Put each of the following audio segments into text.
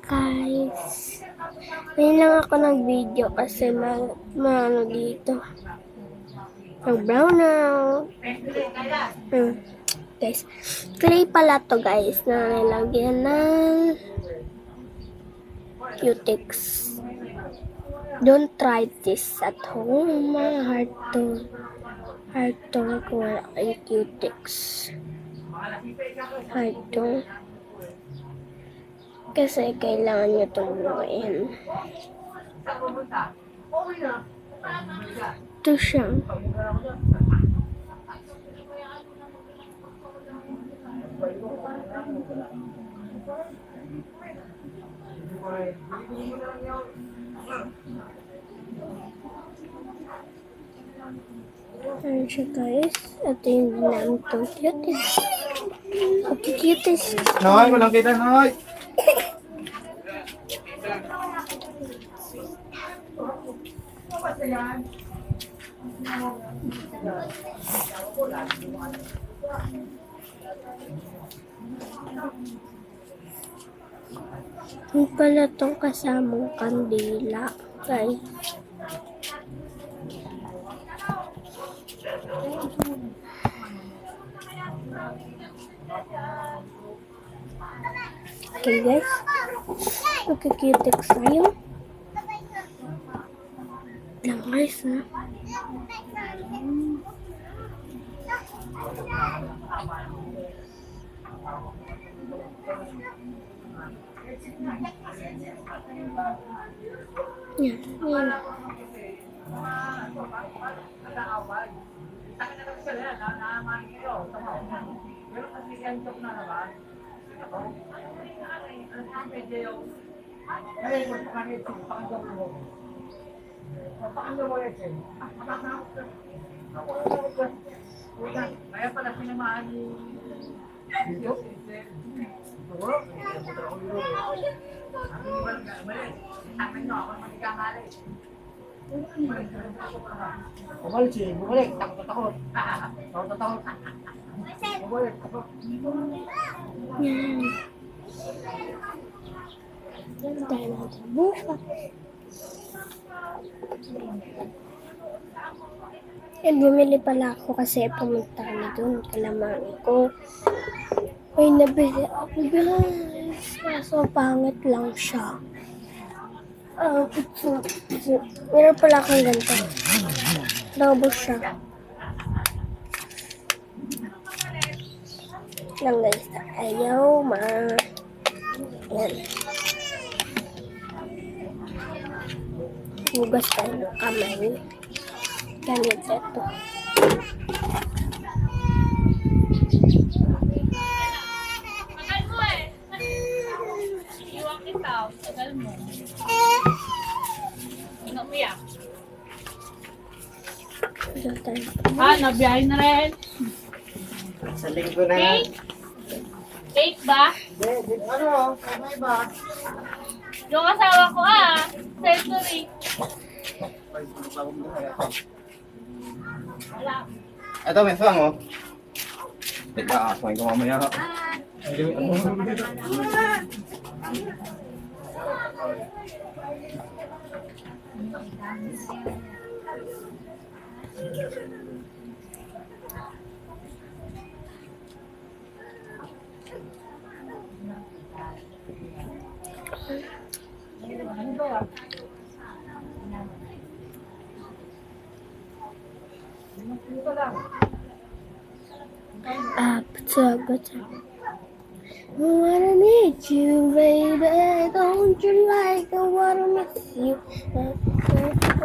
Guys, ngayon lang ako nag-video kasi ano dito. Mag-brown out. Guys, clay pala to guys na nilagyan ng Cutex. Don't try this at home. Hard to kung wala kayong Cutex. Hard to. Kasi kailangan nyo tumuin. Ito siya. Ayan siya guys. Ito yung ginamit kong Cutex. Okay, Cutex. Noy, walang kita, Noy. Yung pala itong kasamang kandila, guys. Okay guys, magka-Cutex tayo. Lang guys ha. Yan, yan. Kaya pala sinamahan ni video. Bumalik siya, bumalik. Takot. Bumalik. Yan. Yan tayo natin bukas. Bumili pala ako kasi pumunta kami doon. Kalamang ko. Ay, nabili ako guys. Kaso pangit lang siya. Meron pala akong ganito. Double siya. Lang guys. Ayaw Yan. Hugas tayo ng kamay. Ganit ito. Tagal mo eh. Iwan kita. Tagal mo. Ano mo yan? Nabiyahe na rin. Sa linggo na. Cake? Cake ba? Ano? Kamay ba? Yung asawa ko Century. Wala. Ito, may swang, oh. Teka, swang ko mamaya. But I wanna meet you, baby. Don't you like I wanna miss you? Don't you like I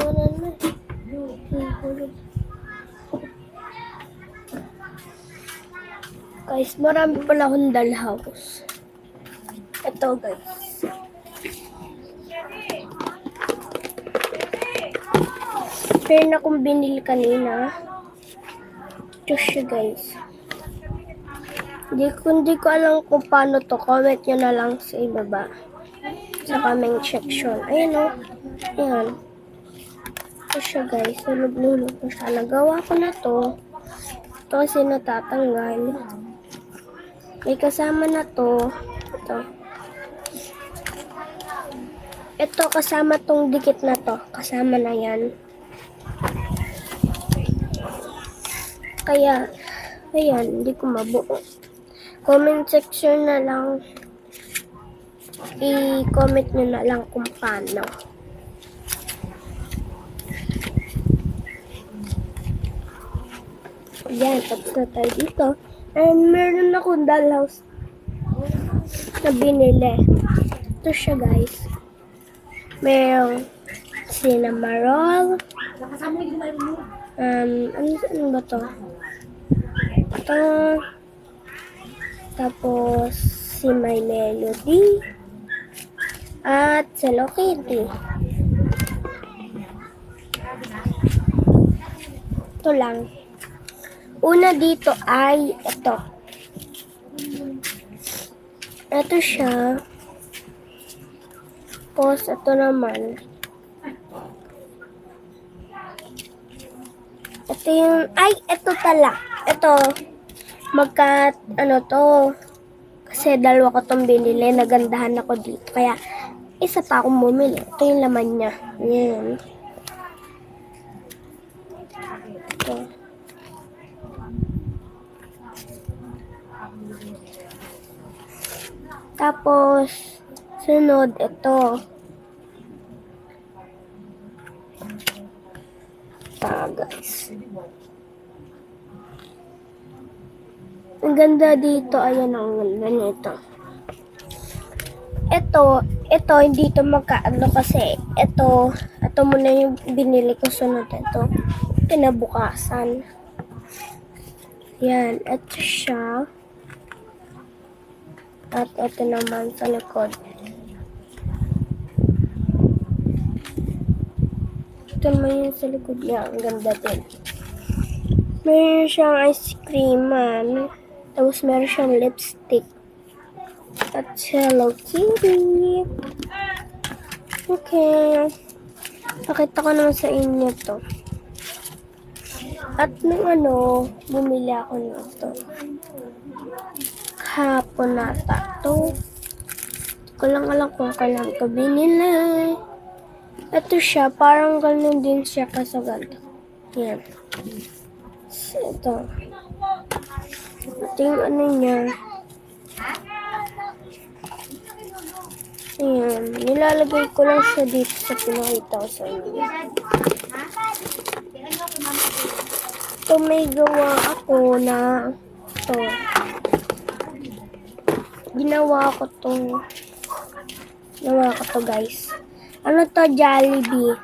wanna miss you? Guys, marami pala akong dalhouse. Ito guys. Pero na akong binili kanina. Ito siya guys. Hindi ko alam kung paano to. Comment nyo na lang sa ibaba. Sa comment section. Ayan o. Ayan. Ito siya guys. Hulog-hulog ko siya. Nagawa ko na to. Ito kasi natatanggal. May kasama na to. Ito. Ito, kasama tong dikit na to. Kasama na yan. Kaya, ayan, hindi ko mabuo. Comment section na lang. I-comment nyo na lang kung paano. Ayan, tapos na tayo dito. And meron akong dollhouse na binili. Ito siya, guys. Merong cinnamon. Ano ba to? Ito. Tapos, si My Melody. At Hello Kitty. Ito lang. Una dito ay ito. Ito siya. Tapos ito naman. Ito yung, ito pala. Ito, ano to. Kasi dalawa ko itong binili. Nagandahan ako dito. Kaya, isa pa akong bumili. Ito yung laman niya. Ayan. Ito. Tapos, sunod, ito. Guys. Ang ganda dito. Ayan ang ganda nito. Ito, hindi ito magkaano kasi ito muna yung binili ko, sunod ito. Kinabukasan. Yan, ito siya. At ito naman sa likod. Ito naman yung sa likod niya. Ang ganda din. Meron siyang ice cream man. Tapos meron siyang lipstick. At Hello Kitty. Okay. Pakita ko naman sa inyo to. At nung bumili ako nito. Kahapon nata to. Ko lang alam kung kailan ko binili. Ito siya, parang ganun din siya kasagad. Yan. Ito. Ito yung ano niya. Ayan. Nilalagay ko lang siya dito sa pinakita ko sa inyo. Ito may gawa ako na ito. Ginawa ko guys. Ano to? Jollibee.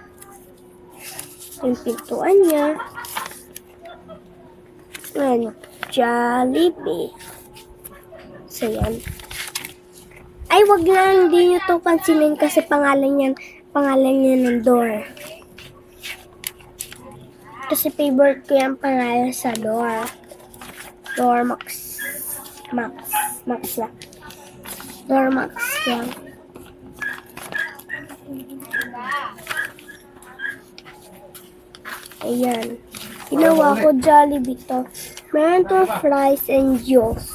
Yung pintuan niya. Ayan. Jollibee. So, yan. Ay, wag lang. Hindi nyo to pansinin kasi pangalan niya ng door. Kasi favorite ko yung pangalan sa door. Door Max. Max lang. Door Max lang. Ayan. Ginawa ko Jollibee to. Meron to fries and juice.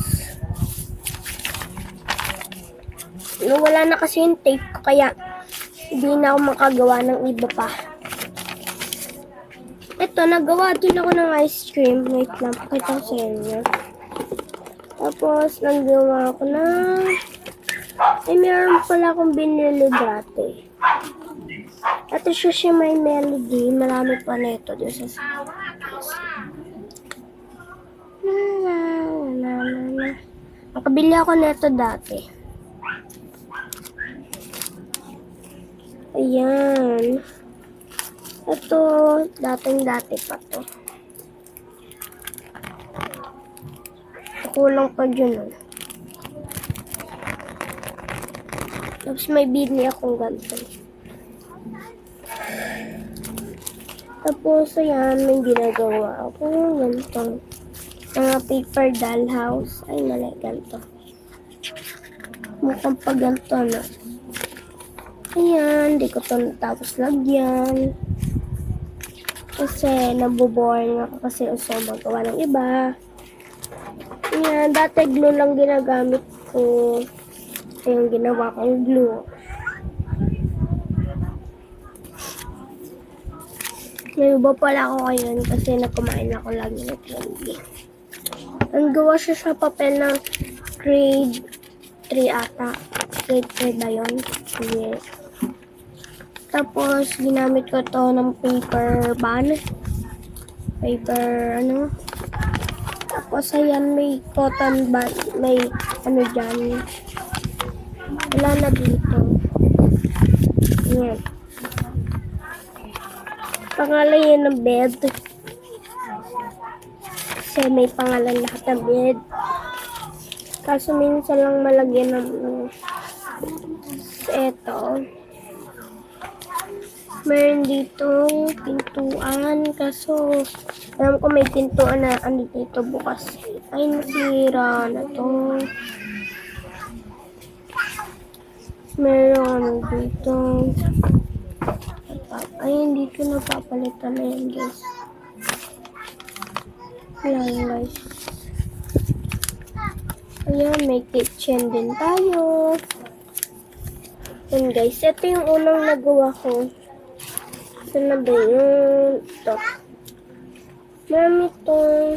Wala na kasi yung tape ko kaya hindi na ako makagawa ng iba pa. Ito, nagawa din ako ng ice cream. Wait lang, pakita ko sa inyo. Tapos, nagawa ko ng... meron pala akong binili dati. Ito siya My Melody. Marami pa na ito. Nakabili ako nito dati. Ayan. Ito, dating-dati pa to. Kulang pa dyan. Tapos may binili akong ganito. Tapos, ayan, may ginagawa ako. Ganito. Mga paper dollhouse. Ay, mali, ganito. Mukhang pa ganito, no? Ayan, di ko ito natapos lagyan. Kasi, nabuboring ako kasi gusto magawa ng iba. Ayan, dati glue lang ginagamit ko. Ito yung ginawa kong glue. May iba pala ako ngayon kasi nagkumain ako lagi ng candy. Ang gawa siya sa papel ng grade 3 ata. Grade 3 ba yun? Yes. Tapos, ginamit ko to ng paper band. Paper, ano. Tapos, ayan, may cotton band. May, ano dyan. Wala na dito. Ayan. Pangalan yun ng bed. Kasi may pangalan lahat ng bed. Kaso minsan lang malagyan ng eto. Meron ditong pintuan. Kaso alam ko may pintuan na ano dito bukas. Ay, nasira na to. Meron dito. Ayun, dito napapalitan na yan, guys. Ayan, guys. Ayan, may kitchen din tayo. Ayan, guys. Ito yung unang nagawa ko. Ito na ba yun? Ito. Marami itong...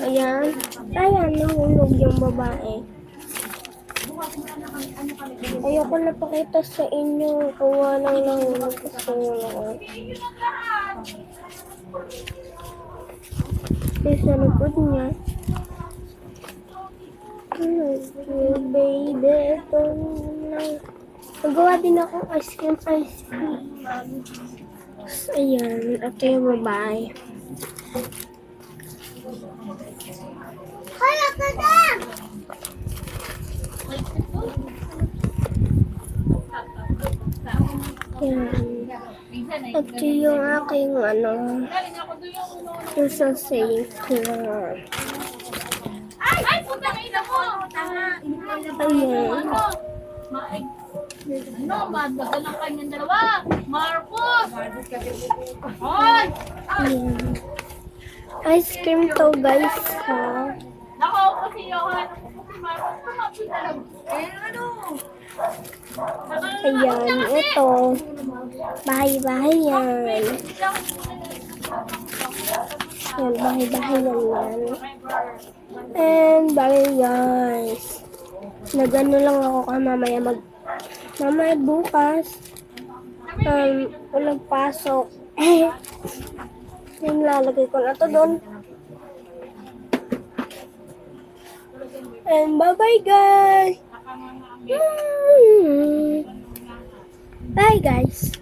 Ayan. Ayan, nahulog yung babae. Ayoko na pakita sa inyo kung anong nahulog kasi yun. Sa likod niya. Baby, ito na. Nagawa din ako ice cream. Ayan, ito yung babae. Hala ka na! Ito yung aking ano, sa St. Clair. Ay, puta na ina mo! Ayan. Ano, madagal ang kanyang dalawa. Marcos! Ay! Ayan. Ice cream to, guys, ha? Nako, kasi Johan. Si Marcos, kumapit na lang. Ano? Ayan, ito. Bahay-bahay yan. Ayan, bahay-bahay yan. And, bye, guys. Nagano lang ako mamaya bukas. Walang pasok. Yung lalagay ko na to doon. And bye-bye, guys. Bye, guys.